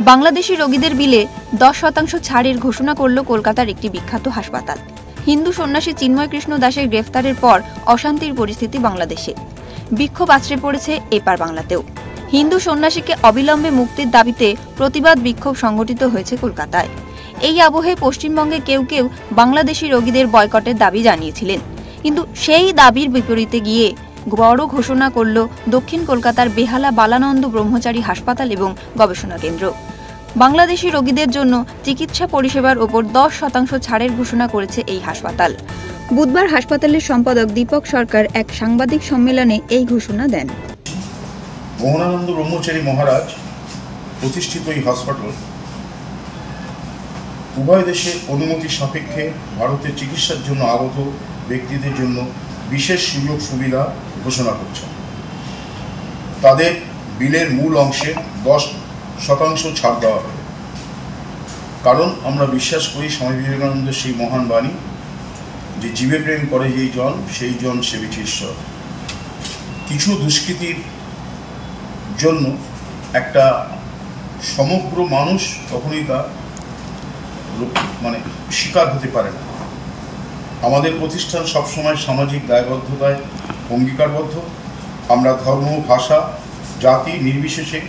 বাংলাদেশি রোগীদের বিলে 10% ছাড়ের ঘোষণা করল কলকাতার একটি বিখ্যাত হাসপাতাল। হিন্দু সন্ন্যাসী চিন্ময় কৃষ্ণ দাসের গ্রেফতারের পর অশান্তির পরিস্থিতি বাংলাদেশে। বিক্ষোভ আছড়ে পড়েছে এপার বাংলাতেও। হিন্দু সন্ন্যাসীকে অবিলম্বে মুক্তির দাবিতে প্রতিবাদ বিক্ষোভ সংগঠিত হয়েছে কলকাতায়। এই আবহে পশ্চিমবঙ্গে কেউ কেউ বাংলাদেশি রোগীদের বয়কটের দাবি জানিয়েছিলেন, কিন্তু সেই দাবির বিপরীতে গিয়ে বড় ঘোষণা করল দক্ষিণ কলকাতার বেহালা বালানন্দ ব্রহ্মচারী হাসপাতাল এবং গবেষণা কেন্দ্র। বাংলাদেশি রোগীদের জন্য চিকিৎসা পরিষেবার ওপর 10% ছাড়ের ঘোষণা করেছে এই হাসপাতাল। বুধবার হাসপাতালের সম্পাদক দীপক সরকার এক সাংবাদিক সম্মেলনে এই ঘোষণা দেন। মোহনানন্দ ব্রহ্মচারী মহারাজ প্রতিষ্ঠিত এই হাসপাতাল উভয় দেশের অনুমতি সাপেক্ষে ভারতে চিকিৎসার জন্য আগত ব্যক্তিদের জন্য বিশেষ সুযোগ সুবিধা ঘোষণা করছে। তাদের বিলের মূল অংশে 10% ছাড় দেওয়া হবে। কারণ আমরা বিশ্বাস করি স্বামী বিবেকানন্দের সেই মহান বাণী যে জীবে প্রেম করে যেই জন সেই জন সেবিছে ঈশ্বর। কিছু দুষ্কৃতির জন্য একটা সমগ্র মানুষ কখনোই তা শিকার হতে পারে না। আমাদের প্রতিষ্ঠান সবসময় সামাজিক দায়বদ্ধতায় অঙ্গীকারবদ্ধ। আমরা ধর্ম, ভাষা, জাতি নির্বিশেষে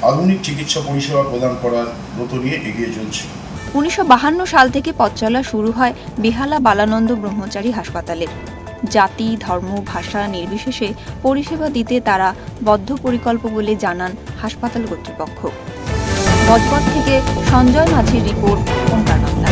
আধুনিক চিকিৎসা পরিষেবা প্রদান করার ব্রত নিয়ে এগিয়ে চলছি। 1952 সাল থেকে পথ চলা শুরু হয় বেহালা বালানন্দ ব্রহ্মচারী হাসপাতালের। জাতি, ধর্ম, ভাষা নির্বিশেষে পরিষেবা দিতে তারা বদ্ধপরিকল্প বলে জানান হাসপাতাল কর্তৃপক্ষ। বজবজ থেকে সঞ্জয় মাঝির রিপোর্ট, ওঙ্কার বাংলা।